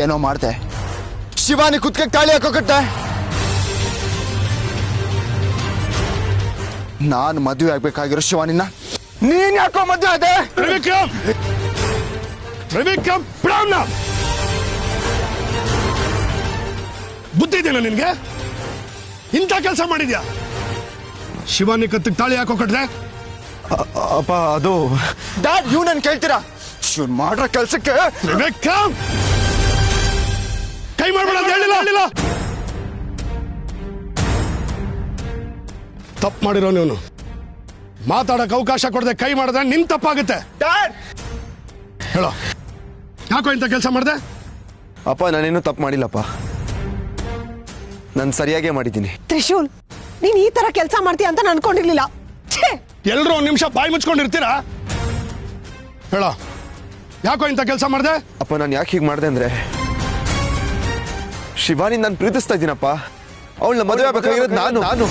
ಏನೋ ಮಾಡ್ದೆ. ಶಿವಾನಿ ಕುತ್ತಿಗೆ ತಾಳಿ ಹಾಕೋಕಟ್ಟೆ. ನಾನು ಮದುವೆ ಆಗ್ಬೇಕಾಗಿರೋ ಶಿವಾನಿನ ನೀನ್ ಯಾಕೋ ಮದುವೆ ಆದೆ? ತ್ರಿವಿಕ್ರಮ್ ಪ್ರಾಣ ಬುದ್ಧಿ ಇದೆಯಾ ನಿನ್ಗೆ? ಇಂಥ ಕೆಲಸ ಮಾಡಿದ್ಯಾ? ಶಿವಾನಿ ಕತ್ತಿಗೆ ತಾಳಿ ಹಾಕೋಕಟ್ರೆ? ಅಪ್ಪ ಅದು ಡ್ಯಾಡ್, ಇವ್ ನನ್ ಕೇಳ್ತೀರಾ? ಶಿವ್ ಮಾಡ್ರ ಕೆಲ್ಸಕ್ಕೆ ತ್ರಿವಿಕ್ರಮ್ ಕೈ ಮಾಡ್ಬೇಡ ಅಂತ ಹೇಳಿಲ್ಲ. ತಪ್ಪು ಮಾಡಿರೋ ನೀನು ಮಾತಾಡಕ್ ಅವಕಾಶ ಕೊಡದೆ ಕೈ ಮಾಡಿದ್ರೆ ನಿನ್ ತಪ್ಪಾಗುತ್ತೆ. ಡ್ಯಾಡ್ ಹೇಳೋ, ಯಾಕೋ ಇಂಥ ಕೆಲಸ ಮಾಡಿದೆ? ಅಪ್ಪ ನಾನೇನು ತಪ್ಪು ಮಾಡಿಲ್ಲಪ್ಪ, ನಾನು ಸರಿಯಾಗೇ ಮಾಡಿದ್ದೀನಿ. ತ್ರಿಶೂಲ್, ನೀನ್ ಈ ತರ ಕೆಲಸ ಮಾಡ್ತೀಯ ಅಂತ ನಾನು ಅನ್ಕೊಂಡಿರ್ಲಿಲ್ಲ. ಎಲ್ರು ಒಂದ್ ನಿಮಿಷ ಬಾಯಿ ಮುಚ್ಕೊಂಡಿರ್ತೀರಾ? ಹೇಳೋ, ಯಾಕೋ ಇಂಥ ಕೆಲಸ ಮಾಡಿದೆ? ಅಪ್ಪ ನಾನು ಯಾಕೆ ಹೀಗೆ ಮಾಡಿದೆ ಅಂದ್ರೆ, ಶಿವಾನಿ ನಾನು ಪ್ರೀತಿಸ್ತಾ ಇದ್ದೀನಪ್ಪ. ಅವಳನ್ನ ಮದುವೆ ಆಗ್ಬೇಕಾಗಿರೋದು ನಾನು.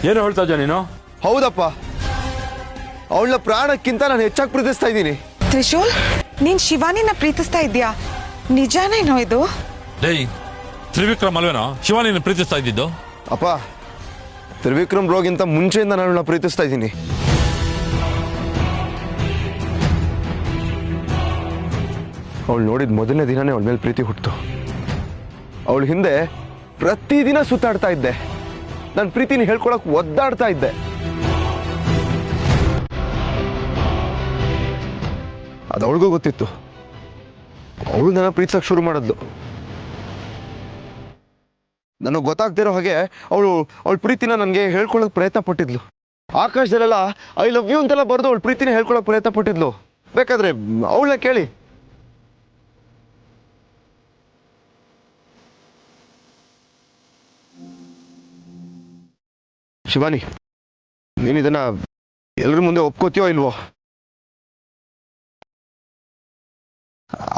ಏನು ಹೇಳ್ತಾ ಇದ್ಯಾ ನೀನು? ಹೌದಪ್ಪ, ಅವಳನ್ನ ಪ್ರಾಣಕ್ಕಿಂತ ನಾನು ಹೆಚ್ಚಾಗಿ ಪ್ರೀತಿಸ್ತಾ ಇದ್ದೀನಿ. ತ್ರಿಶೂಲ್, ನೀನ್ ಶಿವಾನಿನ ಪ್ರೀತಿಸ್ತಾ ಇದ್ಯಾ? ನಿಜಾನೇನೋ ಇದು? ಡೇಯ್, ತ್ರಿವಿಕ್ರಮ್ ಅಲ್ವೇನೋ ಶಿವಾನಿನ ಪ್ರೀತಿಸ್ತಾ ಇದ್ದಿದ್ದು? ಅಪ್ಪ, ತ್ರಿವಿಕ್ರಮ್ ರೋಗಿಂತ ಮುಂಚೆಯಿಂದ ನಾನು ಅವಳನ್ನ ಪ್ರೀತಿಸ್ತಾ ಇದ್ದೀನಿ. ಅವಳು ನೋಡಿದ ಮೊದಲನೇ ದಿನನೇ ಅವಳ ಮೇಲೆ ಪ್ರೀತಿ ಹುಟ್ಟಿತು. ಅವಳ ಹಿಂದೆ ಪ್ರತಿದಿನ ಸುತ್ತಾಡ್ತಾ ಇದ್ದೆ. ನನ್ನ ಪ್ರೀತಿನ ಹೇಳ್ಕೊಳಕ್ ಒದ್ದಾಡ್ತಾ ಇದ್ದೆ. ಅದು ಅವಳಿಗೂ ಗೊತ್ತಿತ್ತು. ಅವಳು ನನ್ನ ಪ್ರೀತಿಸಕ್ಕೆ ಶುರು ಮಾಡಿದ್ಲು. ನನಗೆ ಗೊತ್ತಾಗ್ತಿರೋ ಹಾಗೆ ಅವಳ ಪ್ರೀತಿನ ನನಗೆ ಹೇಳ್ಕೊಳಕ್ ಪ್ರಯತ್ನ ಪಟ್ಟಿದ್ಲು. ಆಕಾಶದಲ್ಲೆಲ್ಲ ಐ ಲವ್ ಯು ಅಂತೆಲ್ಲ ಬರೆದು ಅವಳ ಪ್ರೀತಿನ ಹೇಳ್ಕೊಳಕ್ ಪ್ರಯತ್ನ ಪಟ್ಟಿದ್ಲು. ಬೇಕಾದ್ರೆ ಅವಳನ್ನ ಕೇಳಿ. ಶಿವಾನಿ, ನೀನಿದನ್ನ ಎಲ್ಲರ ಮುಂದೆ ಒಪ್ಕೋತೀಯೋ ಇಲ್ವೋ?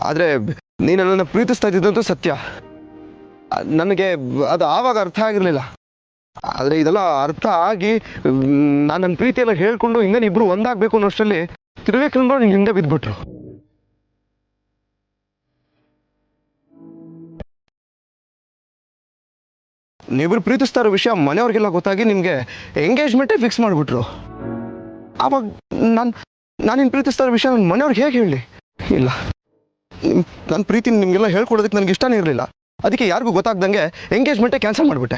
ಆದ್ರೆ ನೀನು ನನ್ನನ್ನು ಪ್ರೀತಿಸ್ತಾ ಇದ್ದಂತೂ ಸತ್ಯ. ನನಗೆ ಅದು ಆವಾಗ ಅರ್ಥ ಆಗಿರ್ಲಿಲ್ಲ. ಆದ್ರೆ ಇದೆಲ್ಲ ಅರ್ಥ ಆಗಿ ನಾನು ನನ್ನ ಪ್ರೀತಿಯೆಲ್ಲ ಹೇಳ್ಕೊಂಡು ಹಿಂಗೆ ಇಬ್ರು ಒಂದಾಗಬೇಕು ಅನ್ನೋಷ್ಟರಲ್ಲಿ ತ್ರಿವಿಕ್ರಮ್ ನಿಂಗೆ ಹಿಂದೆ ಬಿದ್ಬಿಟ್ರು. ನೀವಿಬ್ರು ಪ್ರೀತಿಸ್ತಾ ಇರೋ ವಿಷಯ ಮನೆಯವ್ರಿಗೆಲ್ಲ ಗೊತ್ತಾಗಿ ನಿಮಗೆ ಎಂಗೇಜ್ಮೆಂಟೇ ಫಿಕ್ಸ್ ಮಾಡಿಬಿಟ್ರು. ಆವಾಗ ನಾನು ಪ್ರೀತಿಸ್ತಾ ಇರೋ ವಿಷಯ ನನ್ನ ಮನೆಯವ್ರಿಗೆ ಹೇಗೆ ಹೇಳಿ? ಇಲ್ಲ, ನನ್ನ ಪ್ರೀತಿ ನಿಮಗೆಲ್ಲ ಹೇಳ್ಕೊಡೋದಕ್ಕೆ ನನಗೆ ಇಷ್ಟನೇ ಇರಲಿಲ್ಲ. ಅದಕ್ಕೆ ಯಾರಿಗೂ ಗೊತ್ತಾಗ್ದಂಗೆ ಎಂಗೇಜ್ಮೆಂಟೇ ಕ್ಯಾನ್ಸಲ್ ಮಾಡಿಬಿಟ್ಟೆ.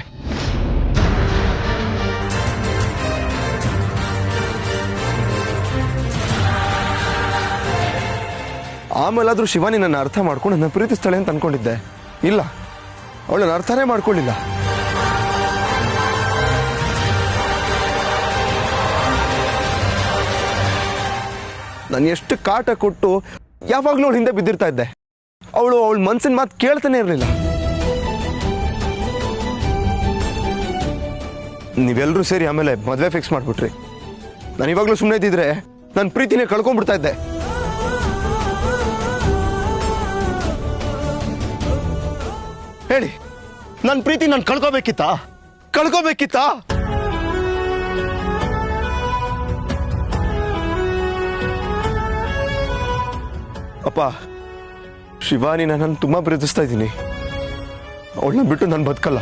ಆಮೇಲಾದರೂ ಶಿವಾನಿ ನನ್ನ ಅರ್ಥ ಮಾಡ್ಕೊಂಡು ನನ್ನ ಪ್ರೀತಿಸ್ತಾಳೆ ಅಂತ ಅನ್ಕೊಂಡಿದ್ದೆ. ಇಲ್ಲ, ಅವಳನ್ನ ಅರ್ಥನೇ ಮಾಡ್ಕೊಳ್ಳಿಲ್ಲ. ನಾನು ಎಷ್ಟು ಕಾಟ ಕೊಟ್ಟು ಯಾವಾಗಲೂ ಅವಳು ಹಿಂದೆ ಬಿದ್ದಿರ್ತಾ ಇದ್ದೆ. ಅವಳ ಮನಸ್ಸಿನ ಮಾತು ಕೇಳ್ತಾನೆ ಇರಲಿಲ್ಲ. ನೀವೆಲ್ಲರೂ ಸೇರಿ ಆಮೇಲೆ ಮದುವೆ ಫಿಕ್ಸ್ ಮಾಡಿಬಿಟ್ರಿ. ನಾನು ಇವಾಗಲೂ ಸುಮ್ಮನೆ ಇದ್ದಿದ್ರೆ ನನ್ನ ಪ್ರೀತಿನೇ ಕಳ್ಕೊಂಡ್ಬಿಡ್ತಾ ಇದ್ದೆ. ಹೇಳಿ, ನನ್ನ ಪ್ರೀತಿ ನಾನು ಕಳ್ಕೋಬೇಕಿತ್ತಾ? ಅಪ್ಪ, ಶಿವಾನಿ ನಾನು ತುಂಬಾ ಪ್ರೀತಿಸ್ತಾ ಇದ್ದೀನಿ. ಅವಳನ್ನ ಬಿಟ್ಟು ನಾನು ಬದುಕಲ್ಲ.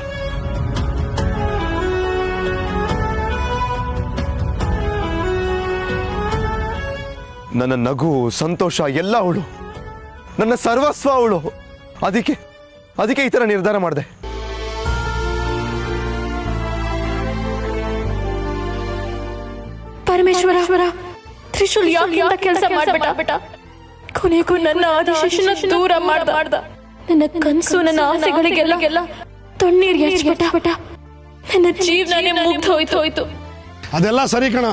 ನನ್ನ ನಗು, ಸಂತೋಷ ಎಲ್ಲ ಅವಳು. ನನ್ನ ಸರ್ವಸ್ವ ಅವಳು. ಅದಕ್ಕೆ ಈ ತರ ನಿರ್ಧಾರ ಮಾಡಿದೆ. ಪರಮೇಶ್ವರ, ತ್ರಿಶೂಲ್ ಯಾಕೆ ಕೆಲಸ ಮಾಡ್ಬಿಟ್ಟ? ಕೊನೆಗೂ ನನ್ನ ಆದಿಶೇಷನ ದೂರ ಮಾಡ್ದ. ನನ್ನ ಕನಸು, ನನ್ನ ಆಸೆಗಳಿಗೆಲ್ಲ ತಣ್ಣೀರ್ ಎರಚಿಬಿಟ್ಟ. ನನ್ನ ಜೀವನನೇ ಮುಗ್ದೋಯ್ತು. ಅದೆಲ್ಲ ಸರಿ ಕಣ.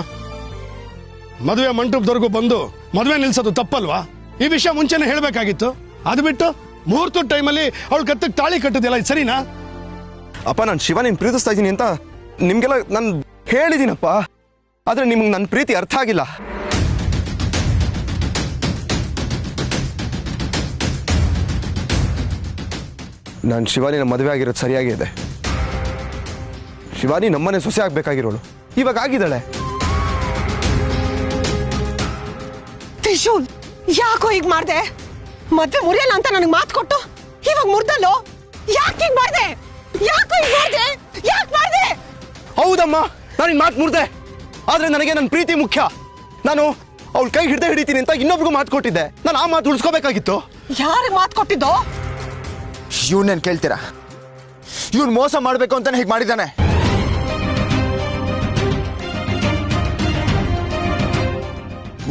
ಮದುವೆ ಮಂಟಪದವರೆಗೂ ಬಂದು ಮದುವೆ ನಿಲ್ಸೋದು ತಪ್ಪಲ್ವಾ? ಈ ವಿಷಯ ಮುಂಚೆನೆ ಹೇಳ್ಬೇಕಾಗಿತ್ತು. ಅದು ಬಿಟ್ಟು ಮುಹೂರ್ತದ ಟೈಮಲ್ಲಿ ಅವಳು ಕತ್ತಿಗೆ ತಾಳಿ ಕಟ್ಟೋದಿಲ್ಲ, ಇದು ಸರಿನಾ? ಅಪ್ಪ, ನಾನು ಶಿವಾನಿನ ಪ್ರೀತಿಸ್ತಾ ಇದ್ದೀನಿ ಅಂತ ನಿಮ್ಗೆಲ್ಲ ನಾನು ಹೇಳಿದ್ದೀನಪ್ಪ. ಆದ್ರೆ ನಿಮ್ಗೆ ನನ್ನ ಪ್ರೀತಿ ಅರ್ಥ ಆಗಿಲ್ಲ. ನಾನು ಶಿವಾನಿನ ಮದುವೆ ಆಗಿರೋದು ಸರಿಯಾಗಿದೆ. ಶಿವಾನಿ ನಮ್ಮನೆ ಸೊಸೆ ಆಗ್ಬೇಕಾಗಿರೋಳು, ಇವಾಗ ಆಗಿದ್ದಾಳೆ. ತ್ರಿಶೂಲ್, ಯಾಕೋ ಈಗ ಮಾಡ್ದೆ? ಮದ್ವೆ ಮುರಿಯಲ್ಲ ಅಂತ ನನಗೆ ಮಾತು ಕೊಟ್ಟು ಇವಾಗ ಮುರ್ದಲ್ಲೋ? ಯಾಕೆ ಹೀಗ್ ಮಾಡ್ದೆ? ಯಾಕೋ ಹೀಗ್ ಮಾಡ್ದೆ? ಯಾಕೆ ಮಾಡ್ದೆ? ಹೌದಮ್ಮ, ನಾನು ಮಾತು ಮುರಿದೆ. ಆದ್ರೆ ನನಗೆ ನನ್ನ ಪ್ರೀತಿ ಮುಖ್ಯ. ನಾನು ಅವಳ ಕೈ ಹಿಡ್ದೆ ಹಿಡಿತೀನಿ ಅಂತ ಇನ್ನೊಬ್ರಿಗೂ ಮಾತು ಕೊಟ್ಟಿದ್ದೆ. ನಾನು ಆ ಮಾತು ಉಳಿಸ್ಕೋಬೇಕಾಗಿತ್ತು. ಯಾರಿಗೆ ಮಾತು ಕೊಟ್ಟಿದ್ದೋ? ಇವನೇನ್ ಕೇಳ್ತೀರಾ? ಇವ್ನು ಮೋಸ ಮಾಡ್ಬೇಕು ಅಂತಾನೆ ಹೀಗೆ ಮಾಡಿದ್ದಾನೆ.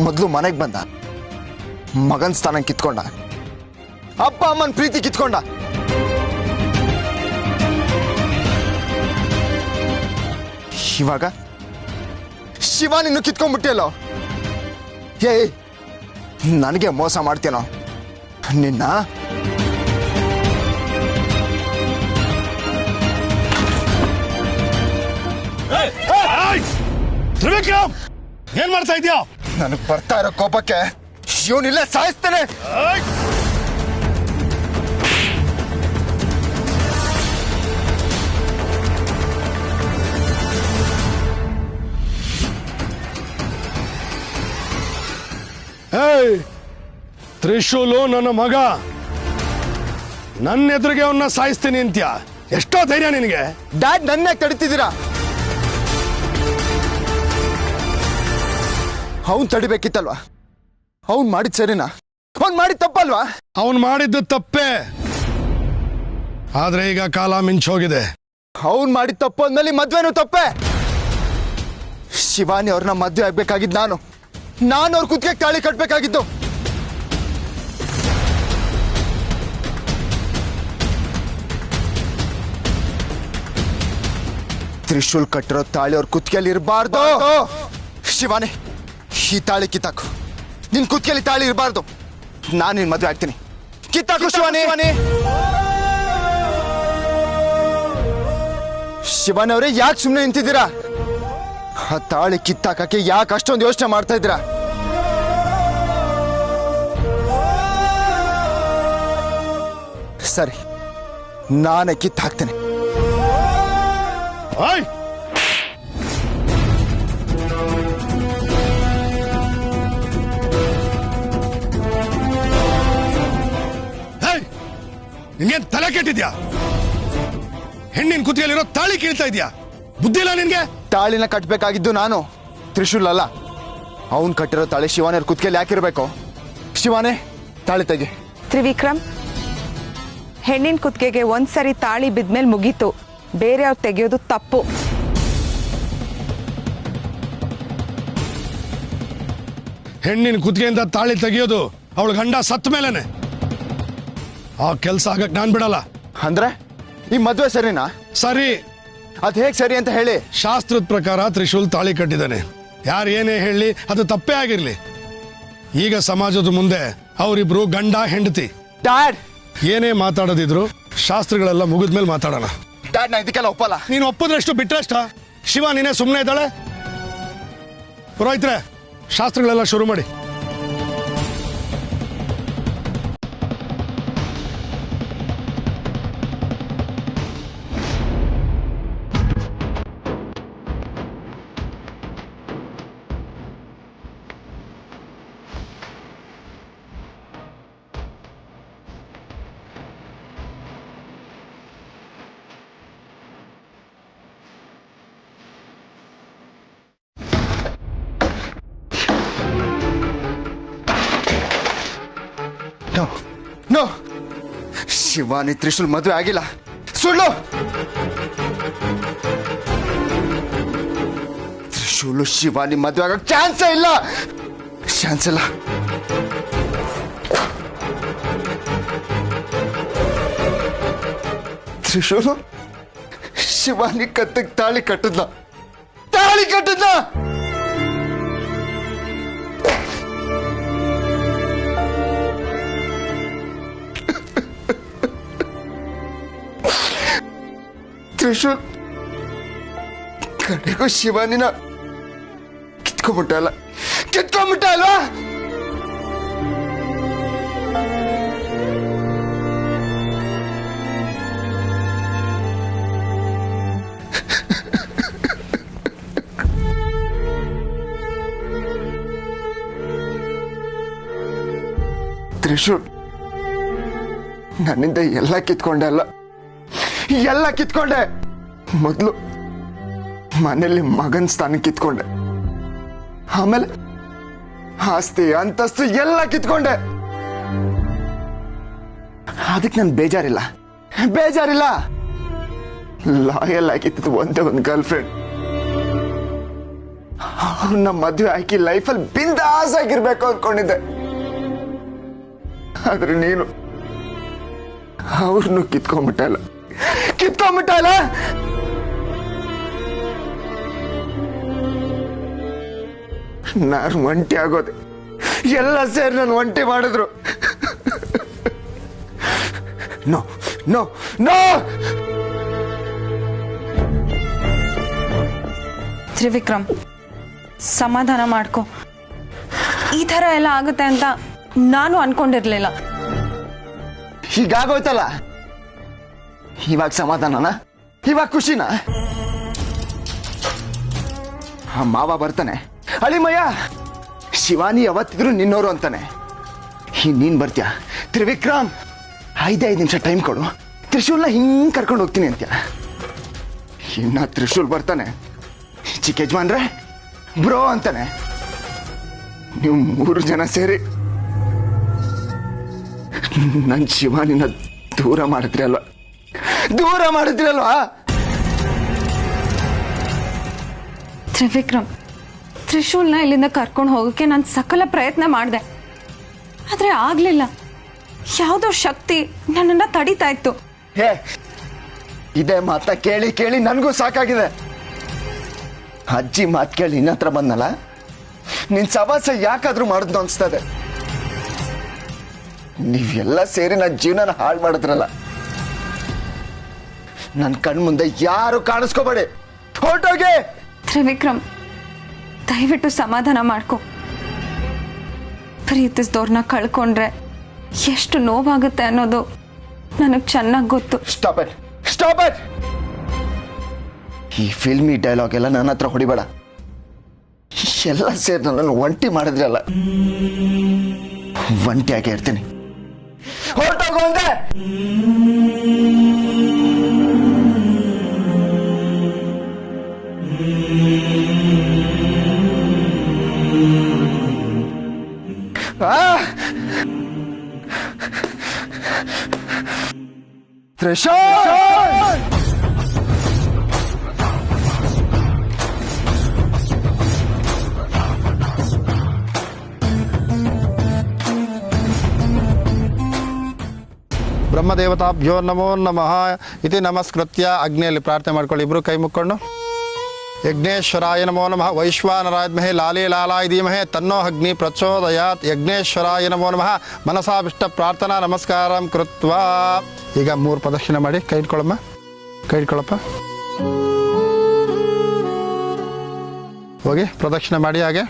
ಮೊದಲು ಮನೆಗೆ ಬಂದ, ಮಗನ್ ಸ್ಥಾನ ಕಿತ್ಕೊಂಡ, ಅಪ್ಪ ಅಮ್ಮನ ಪ್ರೀತಿ ಕಿತ್ಕೊಂಡ. ಇವಾಗ ಶಿವಾನಿನ್ನು ಕಿತ್ಕೊಂಡ್ಬಿಟ್ಟಿಯಲ್ಲೋ. ಏ, ನನಗೆ ಮೋಸ ಮಾಡ್ತೀನೋ ನಿನ್ನ? ತ್ರಿವಿಕ್ರಮ್, ಏನ್ ಮಾಡ್ತಾ ಇದ್ಯಾ? ನನಗೆ ಬರ್ತಾ ಇರೋ ಕೋಪಕ್ಕೆ ಇವನಿಲ್ಲೇ ಸಾಯಿಸ್ತಾನೆ. ಏಯ್, ತ್ರಿಶೂಲು ನನ್ನ ಮಗ, ನನ್ನ ಎದುರಿಗೆ ಅವನ್ನ ಸಾಯಿಸ್ತೀನಿ ಅಂತ್ಯ? ಎಷ್ಟೋ ಧೈರ್ಯ ನಿನಗೆ? ಡ್ಯಾಡ್, ನನ್ನೇ ತಡಿತಿದ್ದೀರಾ? ಅವನ್ ತಡಿಬೇಕಿತ್ತಲ್ವಾ? ಅವನ್ ಮಾಡಿದ್ ಸರಿನಾ? ಅವನ್ ಮಾಡಿದ್ ತಪ್ಪಲ್ವಾ? ಅವನ್ ಮಾಡಿದ್ದು ತಪ್ಪೇ, ಆದ್ರೆ ಈಗ ಕಾಲ ಮಿಂಚೋಗಿದೆ. ಅವನ್ ಮಾಡಿದ್ ತಪ್ಪು ಅಂದ್ಮೇಲೆ ಮದ್ವೆನೂ ತಪ್ಪೆ. ಶಿವಾನಿ ಅವ್ರನ್ನ ಮದ್ವೆ ಆಗ್ಬೇಕಾಗಿದ್ದು ನಾನು ಅವ್ರ ಕುತ್ತಿಗೆ ತಾಳಿ ಕಟ್ಬೇಕಾಗಿದ್ದು. ತ್ರಿಶೂಲ್ ಕಟ್ಟಿರೋ ತಾಳಿ ಅವ್ರ ಕುತ್ತಿಗೆಯಲ್ಲಿ ಇರಬಾರ್ದು. ಶಿವಾನಿ, ಈ ತಾಳಿ ಕಿತ್ತಾಕು. ನಿನ್ ಕುತ್ತಿಗೆಯಲ್ಲಿ ತಾಳಿ ಇರಬಾರ್ದು. ನಾನು ನಿನ್ ಮದ್ವೆ ಆಗ್ತೀನಿ. ಕಿತ್ತಾಕು ಶಿವಾನಿ. ಶಿವಾನಿ ಅವರೇ, ಯಾಕೆ ಸುಮ್ಮನೆ ನಿಂತಿದ್ದೀರಾ? ಆ ತಾಳಿ ಕಿತ್ತಾಕಕ್ಕೆ ಯಾಕೆ ಅಷ್ಟೊಂದು ಯೋಚನೆ ಮಾಡ್ತಾ ಇದ್ದೀರಾ? ಸರಿ, ನಾನೇ ಕಿತ್ತು ಹಾಕ್ತೇನೆ. ಓಯ್, ನಿನ್ಗೇನ್ ತಲೆ ಕೆಟ್ಟಿದ್ಯಾ? ಹೆಣ್ಣಿನ ಕುತ್ತಿಗೆಯಲ್ಲಿರೋ ತಾಳಿ ಕೀಳ್ತಾ ಇದ್ಯಾ? ಬುದ್ಧಿ ಇಲ್ಲ ನಿನ್ಗೆ? ತಾಳಿನ ಕಟ್ಟಬೇಕಾಗಿದ್ದು ನಾನು, ತ್ರಿಶೂಲ್ ಅಲ್ಲ. ಅವನ್ ಕಟ್ಟಿರೋ ತಾಳಿ ಶಿವಾನಿ ಅವ್ರ ಕುತ್ತಿಗೆಯಲ್ಲಿ ಯಾಕಿರ್ಬೇಕು? ಶಿವಾನಿ, ತಾಳಿ ತೆಗಿ. ತ್ರಿವಿಕ್ರಮ್, ಹೆಣ್ಣಿನ ಕುತ್ತಿಗೆಗೆ ಒಂದ್ಸರಿ ತಾಳಿ ಬಿದ್ಮೇಲೆ ಮುಗೀತು. ಬೇರೆಯವ್ರು ತೆಗೆಯೋದು ತಪ್ಪು. ಹೆಣ್ಣಿನ ಕುತ್ತಿಗೆಯಿಂದ ತಾಳಿ ತೆಗೆಯೋದು ಅವಳ ಗಂಡ ಸತ್ತ ಮೇಲೇನೆ. ಆ ಕೆಲಸ ಆಗಕ್ ನಾನ್ ಬಿಡಲ್ಲ. ಅಂದ್ರೆ ಈ ಮದ್ವೆ ಸರಿನಾ? ಸರಿ. ಅದ್ ಹೇಗ್ ಸರಿ ಅಂತ ಹೇಳಿ. ಶಾಸ್ತ್ರದ ಪ್ರಕಾರ ತ್ರಿಶೂಲ್ ತಾಳಿ ಕಟ್ಟಿದ್ದಾನೆ. ಯಾರು ಏನೇ ಹೇಳಿ ಅದು ತಪ್ಪೇ ಆಗಿರ್ಲಿ. ಈಗ ಸಮಾಜದ ಮುಂದೆ ಅವರಿಬ್ರು ಗಂಡ ಹೆಂಡತಿ. ಡ್ಯಾಡ್, ಏನೇ ಮಾತಾಡೋದಿದ್ರು ಶಾಸ್ತ್ರಗಳೆಲ್ಲ ಮುಗಿದ್ಮೇಲೆ ಮಾತಾಡೋಣ. ಡ್ಯಾಡ್, ನಾ ಇದಕ್ಕೆಲ್ಲ ಒಪ್ಪಲ್ಲ. ನೀನು ಒಪ್ಪದ್ರಷ್ಟು ಬಿಟ್ರಷ್ಟ. ಶಿವ ನೀನೇ ಸುಮ್ಮನೆ ಇದ್ದಾಳೆ. ಪುರೋಹಿತ್ರೆ, ಶಾಸ್ತ್ರಗಳೆಲ್ಲ ಶುರು ಮಾಡಿ. ನೋ, ಶಿವಾನಿ ತ್ರಿಶೂಲ್ ಮದುವೆ ಆಗಿಲ್ಲ. ಸುಳ್ಳು. ತ್ರಿಶೂಲು ಶಿವಾನಿ ಮದುವೆ ಆಗಕ್ಕೆ ಚಾನ್ಸೇ ಇಲ್ಲ. ಚಾನ್ಸ್ ಇಲ್ಲ. ತ್ರಿಶೂಲು ಶಿವಾನಿ ಕತ್ತಿಗೆ ತಾಳಿ ಕಟ್ಟಿದ್ಲ. ತ್ರಿಶೂಲ್ ಕಡೆಗೂ ಶಿವಾನಿನ ಕಿತ್ಕೊಂಡ್ಬಿಟ್ಟ ಅಲ್ವಾ? ತ್ರಿಶೂಲ್, ನನ್ನಿಂದ ಎಲ್ಲ ಕಿತ್ಕೊಂಡೆ ಅಲ್ಲ, ಎಲ್ಲ ಕಿತ್ಕೊಂಡೆ. ಮೊದಲು ಮನೆಯಲ್ಲಿ ಮಗನ್ ಸ್ಥಾನ ಕಿತ್ಕೊಂಡೆ, ಆಮೇಲೆ ಆಸ್ತಿ ಅಂತಸ್ತು ಎಲ್ಲ ಕಿತ್ಕೊಂಡೆ. ಅದಕ್ಕೆ ನನ್ ಬೇಜಾರಿಲ್ಲ. ಲಾಯಲ್ ಆಗಿದ್ದು ಒಂದೇ ಒಂದು ಗರ್ಲ್ ಫ್ರೆಂಡ್. ಅವ್ರನ್ನ ಮದುವೆ ಹಾಕಿ ಲೈಫಲ್ಲಿ ಬಿಂದಾಸ್ ಆಗಿರ್ಬೇಕು ಅಂದ್ಕೊಂಡಿದ್ದೆ. ಆದ್ರೆ ನೀನು ಅವ್ರನ್ನು ಕಿತ್ಕೊಂಡ್ಬಿಟ್ಟಲ್ಲ. ನಾನು ಒಂಟಿ ಆಗೋದೆ, ಎಲ್ಲ ಸೇರಿ ನಾನು ಒಂಟಿ ಮಾಡಿದ್ರು. ನೋ ನೋ ನೋ ತ್ರಿವಿಕ್ರಮ್, ಸಮಾಧಾನ ಮಾಡ್ಕೊ. ಈ ಥರ ಎಲ್ಲ ಆಗುತ್ತೆ ಅಂತ ನಾನು ಅನ್ಕೊಂಡಿರ್ಲಿಲ್ಲ. ಹೀಗಾಗೋಯ್ತಲ್ಲ, ಇವಾಗ ಸಮಾಧಾನನ? ಇವಾಗ ಖುಷಿನ? ಆ ಮಾವ ಬರ್ತಾನೆ, ಅಳಿಮಯ್ಯ ಶಿವಾನಿ ಯಾವತ್ತಿದ್ರು ನಿನ್ನೋರು ಅಂತಾನೆ. ನೀನ್ ಬರ್ತೀಯ, ತ್ರಿವಿಕ್ರಮ್ 5 ನಿಮಿಷ ಟೈಮ್ ಕೊಡು, ತ್ರಿಶೂಲ್ನ ಹಿಂಗ್ ಕರ್ಕೊಂಡು ಹೋಗ್ತೀನಿ ಅಂತ್ಯ. ಇನ್ನ ತ್ರಿಶೂಲ್ ಬರ್ತಾನೆ, ಚಿಕ್ಕ ಯಜಮಾನ್ರೆ ಬ್ರೋ ಅಂತಾನೆ. ನೀವು 3 ಜನ ಸೇರಿ ನನ್ ಶಿವಾನಿನ ದೂರ ಮಾಡಿದ್ರಿ ಅಲ್ವಾ? ತ್ರಿವಿಕ್ರಮ್, ತ್ರಿಶೂಲ್ನ ಇಲ್ಲಿಂದ ಕರ್ಕೊಂಡು ಹೋಗೋಕೆ ನಾನು ಸಕಲ ಪ್ರಯತ್ನ ಮಾಡಿದೆ, ಆದ್ರೆ ಆಗ್ಲಿಲ್ಲ. ಯಾವುದೋ ಶಕ್ತಿ ನನ್ನನ್ನ ತಡೀತಾ ಇತ್ತು. ಹೇ, ಇದೇ ಮಾತ ಕೇಳಿ ಕೇಳಿ ನನಗೂ ಸಾಕಾಗಿದೆ. ಅಜ್ಜಿ ಮಾತು ಕೇಳಿ ನಿನ್ನ ಹತ್ರ ಬಂದಲ್ಲ, ನಿನ್ ಸವಾಸ ಯಾಕಾದ್ರೂ ಮಾಡಿದ್ನು ಅನ್ಸ್ತದೆ. ನೀವೆಲ್ಲ ಸೇರಿ ನನ್ನ ಜೀವನ ಹಾಳು ಮಾಡಿದ್ರಲ್ಲ. ನನ್ನ ಕಣ್ ಮುಂದೆ ಯಾರು ಕಾಣಿಸ್ಕೋಬೇಡಿ, ಹೊರಟೋಗಿ. ತ್ರಿವಿಕ್ರಮ್, ದಯವಿಟ್ಟು ಸಮಾಧಾನ ಮಾಡ್ಕೊ. ಪ್ರೀತಿಸಿದವ್ರನ್ನ ಕಳ್ಕೊಂಡ್ರೆ ಎಷ್ಟು ನೋವಾಗುತ್ತೆ ಅನ್ನೋದು ನನಗೆ ಚೆನ್ನಾಗಿ ಗೊತ್ತು. Stop it. ಈ ಫಿಲ್ಮಿ ಡೈಲಾಗ್ ಎಲ್ಲ ನನ್ನ ಹತ್ರ ಹೊಡಿಬೇಡ. ಎಲ್ಲ ಸೇರಿ ನನ್ನನ್ನು ಒಂಟಿ ಮಾಡಿದ್ರಲ್ಲ, ಒಂಟಿಯಾಗಿ ಇರ್ತೀನಿ. ಹೊರಟೋಗು ಅಂದೆ. ತ್ರಿಶೂಲ್! ಬ್ರಹ್ಮದೇವತಾಭ್ಯೋ ನಮೋ ನಮಃ ಇತಿ ನಮಸ್ಕೃತ್ಯ ಅಗ್ನಿಯಲ್ಲಿ ಪ್ರಾರ್ಥನೆ ಮಾಡ್ಕೊಳ್ಳಿ. ಇಬ್ರು ಕೈ ಮುಕ್ಕೊಂಡು. ಯಜ್ಞೇಶ್ವರಾಯ ನಮೋ ನಮಃ. ವೈಶ್ವಾನರಾಜ್ಮಹೇ ಲಾಲಿ ಲಾಲಾಯ ಧೀಮಹೇ ತನ್ನೋ ಅಗ್ನಿ ಪ್ರಚೋದಯಾತ್. ಯಜ್ಞೇಶ್ವರಾಯ ನಮೋ ನಮಃ. ಮನಸಾಭಿಷ್ಟ ಪ್ರಾರ್ಥನಾ ನಮಸ್ಕಾರಂ ಕೃತ್ವಾ. ಈಗ 3 ಪ್ರದಕ್ಷಿಣೆ ಮಾಡಿ ಕೈ ಇಟ್ಕೊಳ್ಳಪ್ಪ. ಹೋಗಿ ಪ್ರದಕ್ಷಿಣೆ ಮಾಡಿ. ಹಾಗೆ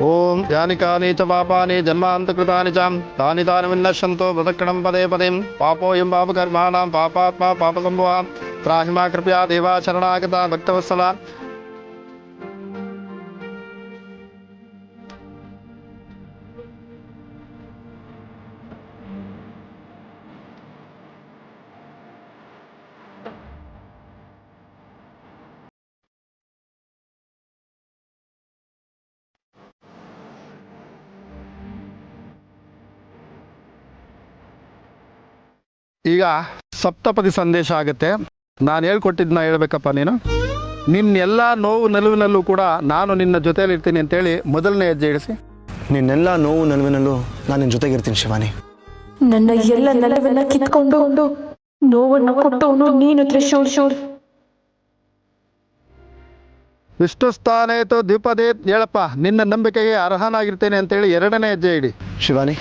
ಓಂ ಯಾನಿ ಕಾನಿ ಚ ಪಾಪಾನಿ ಜನ್ಮಾಂತಕೃತಾನಿ ಚ ತಾನಿ ತಾನಿ ವಿನಶ್ಯಂತೋ ಪ್ರದಕ್ಷಿಣಂ ಪದೇ ಪದೇ. ಪಾಪೋಯಂ ಪಾಪಕರ್ಮಾಣಾಂ ಪಾಪಾತ್ಮ ಪಾಪಸಂಭವ ತ್ರಾಹಿಮಾ ಕೃಪಯಾ ದೇವಾ ಶರಣಾಗತ ಭಕ್ತವತ್ಸಲ. ಈಗ ಸಪ್ತಪದಿ ಸಂದೇಶ ಆಗುತ್ತೆ. ನಾನು ಹೇಳ್ಕೊಟ್ಟಿದ್ದನ್ನ ಹೇಳ್ಬೇಕಪ್ಪ. ನಿನ್ನೆಲ್ಲ ನೋವು ನಲುವಿನಲ್ಲೂ ಕೂಡ ನಾನು ನಿನ್ನ ಜೊತೆಯಲ್ಲಿ ಇರ್ತೀನಿ ಅಂತೇಳಿ ಮೊದಲನೇ ಹೆಜ್ಜೆ ಇಡಿಸಿ. ನಿನ್ನೆಲ್ಲ ನೋವು ನಲುವಿನಲ್ಲೂ ನಾನು ನಿನ್ನ ಜೊತೆಗಿರ್ತೀನಿ ಶಿವಾನಿ. ನನ್ನ ಎಲ್ಲ ನಲವನ್ನ ಕಿತ್ಕೊಂಡು ನೋವನ್ನು ಕೊಟ್ಟವನು ನೀನು ತ್ರಿಶೂಲ್. ವಿಷ್ಣುಸ್ಥಾನೇತು ದ್ವಿಪದೇ. ಹೇಳಪ್ಪ, ನಿನ್ನ ನಂಬಿಕೆಗೆ ಅರ್ಹನಾಗಿರ್ತೇನೆ ಅಂತೇಳಿ 2ನೇ ಹೆಜ್ಜೆ ಇಡಿ. ಶಿವಾನಿ,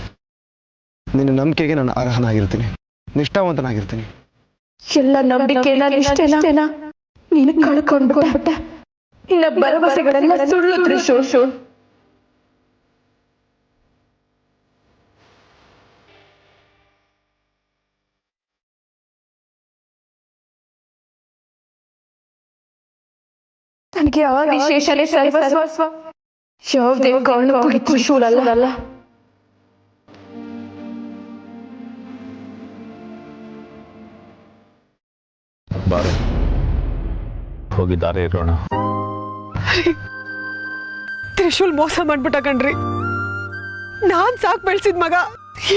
ನಿನ್ನ ನಂಬಿಕೆಗೆ ನಾನು ಅರ್ಹನಾಗಿರ್ತೀನಿ, ನಿಷ್ಠಾವಂತನಾಗಿರ್ತೀನಿ. ಎಲ್ಲ ನಂಬಿಕೆನ ನಿಷ್ಠೆನ ನೀನು ಕಳ್ಕೊಂಡು ಬಿಟ್ಟೆ. ನಿನ್ನ ಭರವಸೆಗಳೆಲ್ಲ ಸುಳ್ಳು ತ್ರಿಶೂಲ್. ನನಗೆ ಆದಿಶೇಷನೇ ಸರ್ವಸ್ವ. ಯಾವುದೇ ಕಾರಣಕ್ಕೂ ತ್ರಿಶೂಲ್ ಅಲ್ಲ. ಬಾರೆ ಹೋಗಿದ್ದಾರೆ ಇರೋಣ. ತ್ರಿಶೂಲ್ ಮೋಸ ಮಾಡ್ಬಿಟ್ಟ ಕಣ್ರಿ. ನಾನ್ ಸಾಕ್ ಬೆಳ್ಸಿದ್ ಮಗ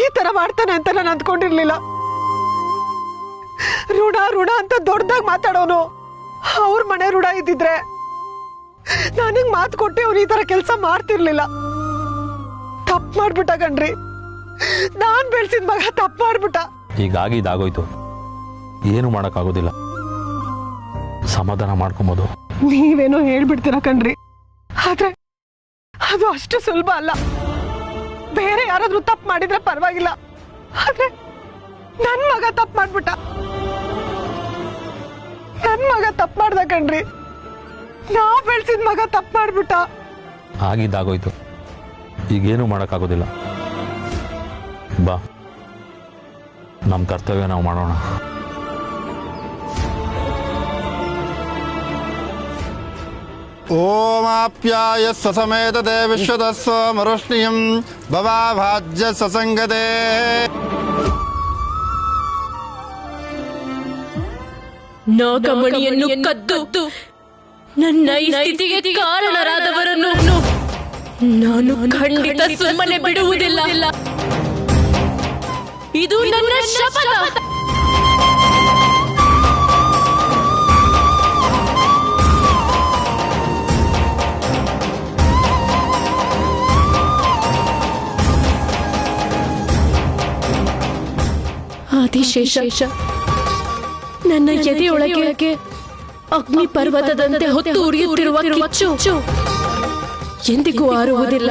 ಈ ತರ ಮಾಡ್ತಾನೆ ಅಂತ ನಾನು ಅಂದ್ಕೊಂಡಿರ್ಲಿಲ್ಲ. ಋಣ ಋಣ ಅಂತ ದೊಡ್ಡದಾಗಿ ಮಾತಾಡೋನು ಅವ್ರ ಮನೆ ಋಣ ಇದ್ದಿದ್ರೆ ನನಗ್ ಮಾತು ಕೊಟ್ಟೆ ಅವ್ನು ಈ ತರ ಕೆಲಸ ಮಾಡ್ತಿರ್ಲಿಲ್ಲ. ತಪ್ಪು ಮಾಡ್ಬಿಟ್ಟ ಕಣ್ರಿ. ನಾನ್ ಬೆಳ್ಸಿದ್ ಮಗ ತಪ್ಪು ಮಾಡ್ಬಿಟ್ಟ. ಹೀಗಾಗಿ ಇದಾಗೋಯ್ತು, ಏನು ಮಾಡೋಕ್ಕಾಗೋದಿಲ್ಲ, ಸಮಾಧಾನ ಮಾಡ್ಕೊಬೋದು. ನೀವೇನೋ ಹೇಳ್ಬಿಡ್ತೀರ ಕಣ್ರಿ, ಆದ್ರೆ ಅದು ಅಷ್ಟು ಸುಲಭ ಅಲ್ಲ. ಬೇರೆ ಯಾರಾದ್ರೂ ತಪ್ಪು ಮಾಡಿದ್ರೆ ಪರವಾಗಿಲ್ಲ, ಆದ್ರೆ ನನ್ ಮಗ ತಪ್ಪು ಮಾಡ್ಬಿಟ್ಟ. ನನ್ ಮಗ ತಪ್ಪು ಮಾಡ್ದ ಕಣ್ರಿ. ನಾವ್ ಬೆಳ್ಸಿದ್ ಮಗ ತಪ್ಪು ಮಾಡ್ಬಿಟ್ಟ. ಆಗಿದ್ದಾಗೋಯ್ತು, ಈಗೇನು ಮಾಡೋಕ್ಕಾಗೋದಿಲ್ಲ. ಬಾ, ನಮ್ಮ ಕರ್ತವ್ಯ ನಾವು ಮಾಡೋಣ. ಓಮಾಪ್ಯಾಯ ಸಸಮೇತದೆ ವಿಶ್ವದಸ್ವ ಮರುಷ್ಣಿಯಂ ಭವಾಭಾಜ್ಯ ಸಸಂಗದೆ. ನಾಗಮಣಿಯನ್ನು ಕದ್ದು ನನ್ನ ಈ ಸ್ಥಿತಿಗೆ ಕಾರಣರಾದವರನ್ನು ನಾನು ಖಂಡಿತ ಸುಮ್ಮನೆ ಬಿಡುವುದಿಲ್ಲ. ಇದು ನನ್ನ ಶಪಥ. ಆದಿಶೇಷ ನನ್ನ ಎದೆಯೊಳಗೆ ಅಗ್ನಿ ಪರ್ವತದಂತೆ ಹೊತ್ತು ಉರಿಯುತ್ತಿರುವ ಕಿಚ್ಚು ಎಂದಿಗೂ ಆರುವುದಿಲ್ಲ.